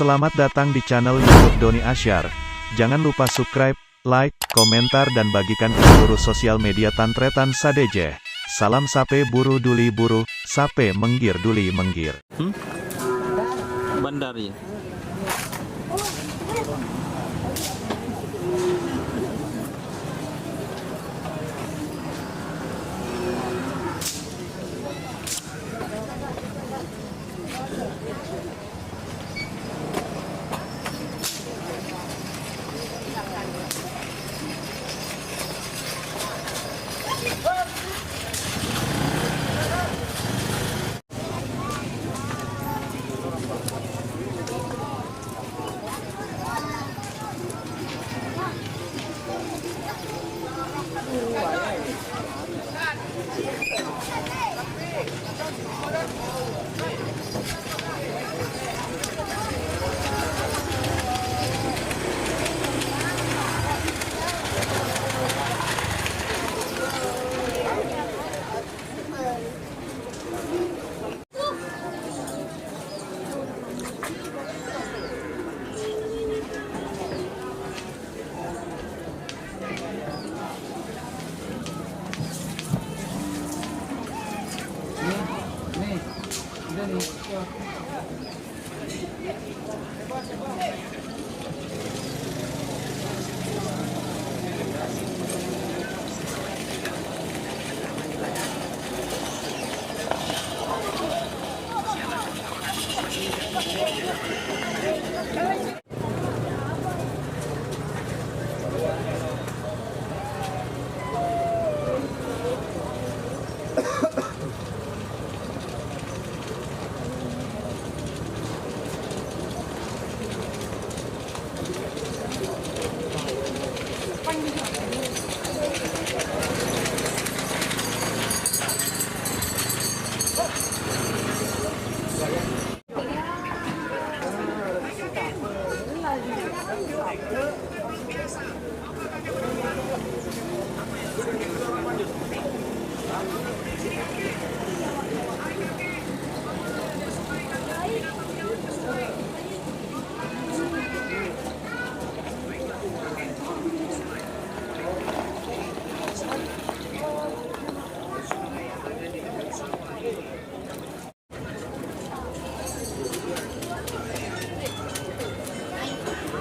Selamat datang di channel YouTube Doni Asyar. Jangan lupa subscribe, like, komentar dan bagikan ke seluruh sosial media Tantretan Sadeje. Salam sape buru duli buru, sape menggir duli menggir. Bandar ya.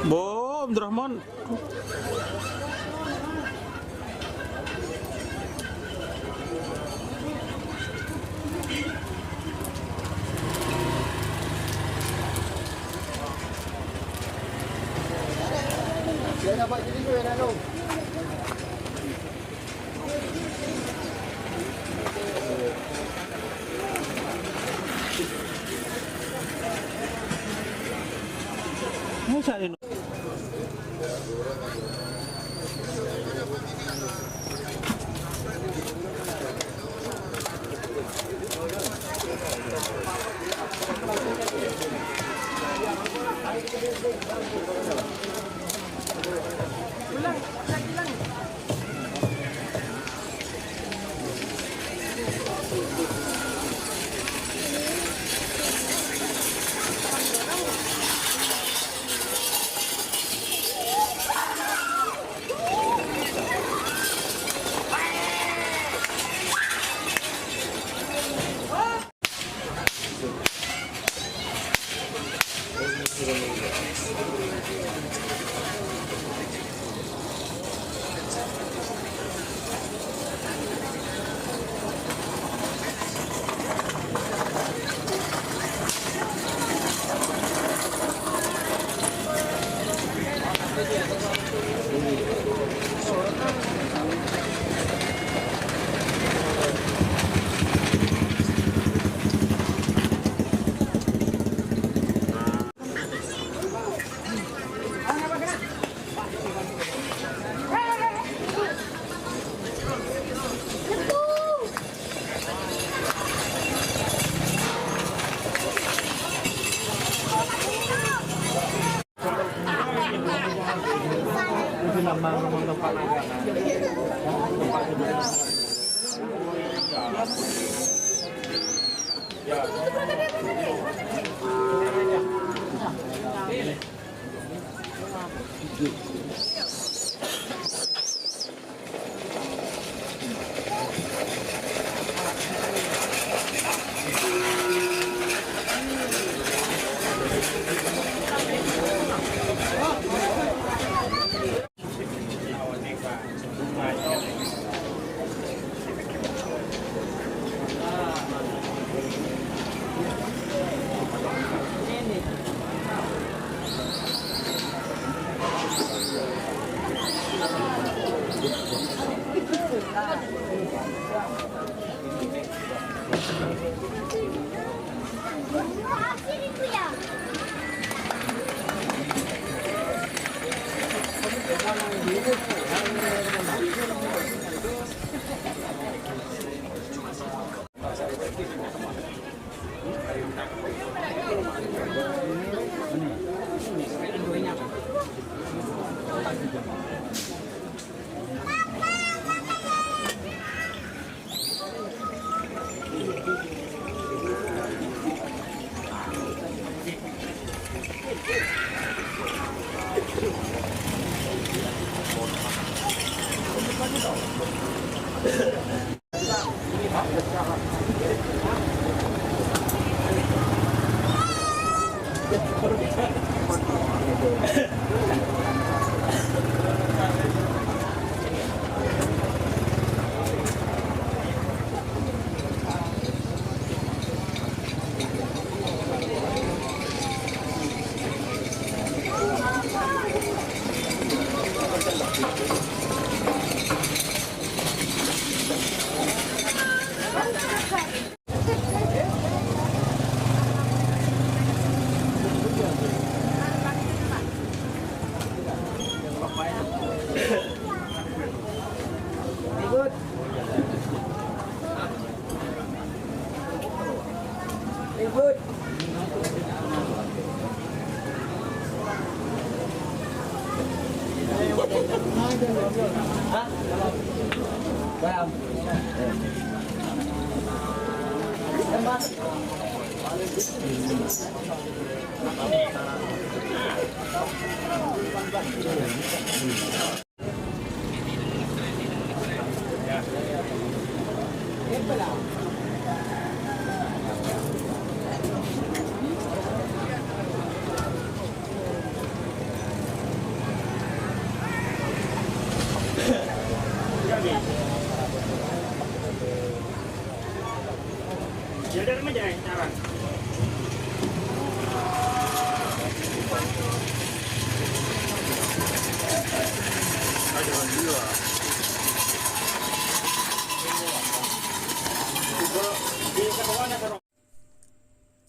Bom, Abdurrahman.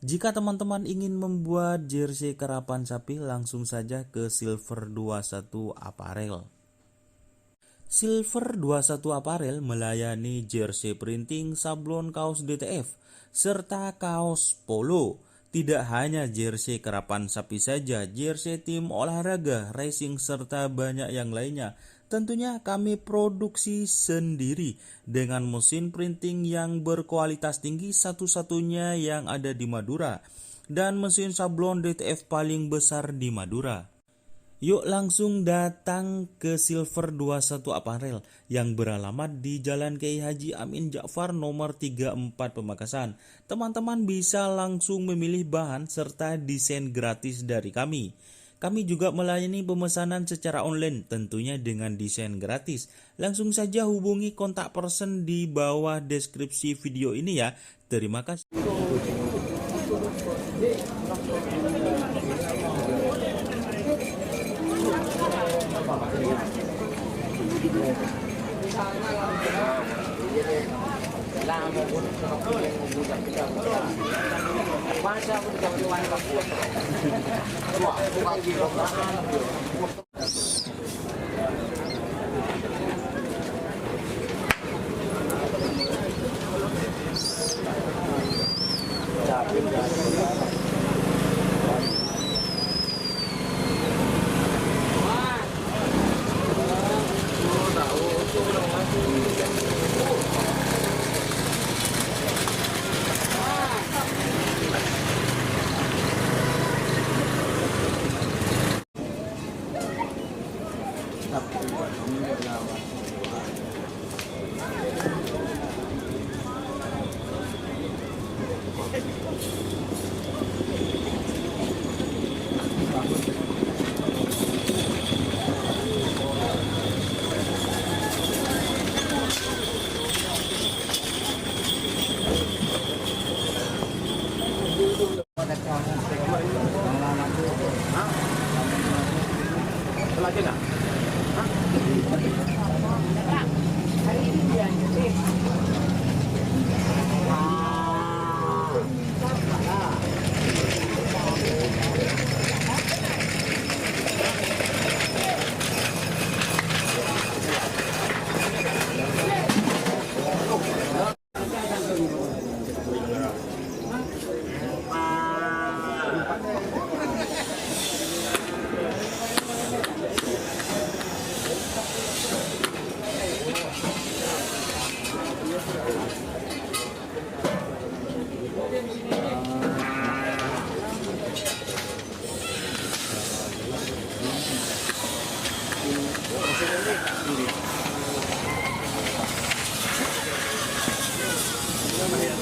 Jika teman-teman ingin membuat jersey karapan sapi, langsung saja ke Silver 21 Apparel. Silver 21 Apparel melayani jersey printing, sablon kaos DTF, serta kaos polo. Tidak hanya jersey karapan sapi saja, jersey tim olahraga, racing, serta banyak yang lainnya. Tentunya kami produksi sendiri dengan mesin printing yang berkualitas tinggi, satu-satunya yang ada di Madura, dan mesin sablon DTF paling besar di Madura. Yuk langsung datang ke Silver 21 Apparel yang beralamat di Jalan Kiai Haji Amin Ja'far nomor 34 Pamekasan. Teman-teman bisa langsung memilih bahan serta desain gratis dari kami. Kami juga melayani pemesanan secara online, tentunya dengan desain gratis. Langsung saja hubungi kontak person di bawah deskripsi video ini ya. Terima kasih.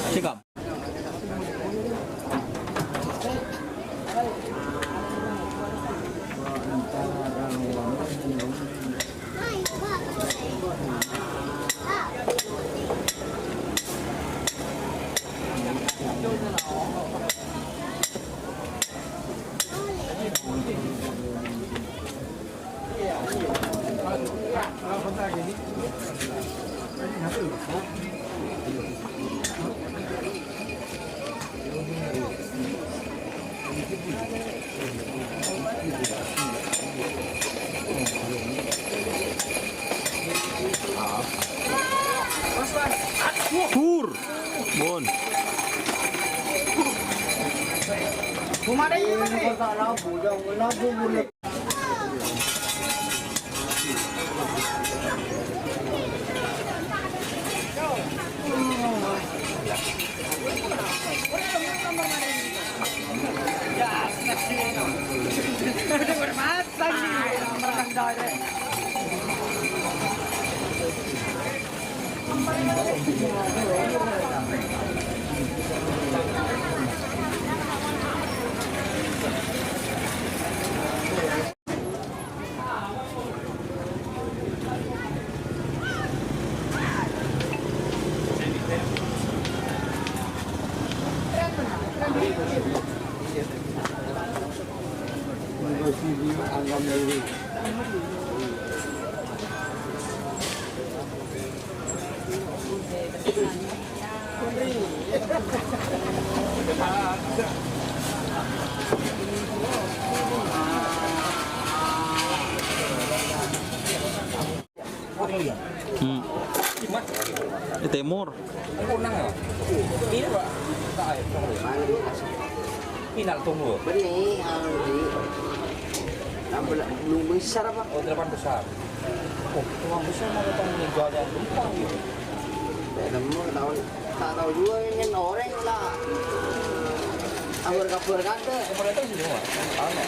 Sikap. Pur, bon. Di Timur. Final tunggu. Benih, belum besar apa? Oh, 8 besar. Oh, cuma besar mau datang meninggal yang lumpang gitu. Nemu tahu tak tahu juga ini orang lah. Kabur kata. Kemarin itu semua. Ana.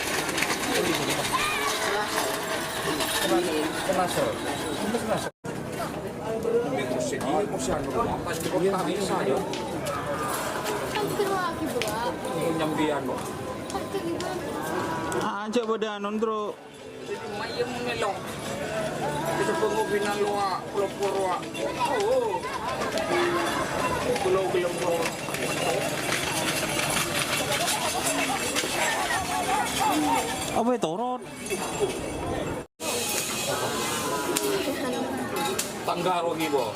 Ini sini. Kenasa. Kenasa. Terus ini kursi anu pas di kota bisa ya. Nyambian kok. Aja pada nondro. Mayem melong. Itu pengobinan loa, pulau-pulau. Oh. Pulau-pulau. Apa itu torot? Tangga rogi bo.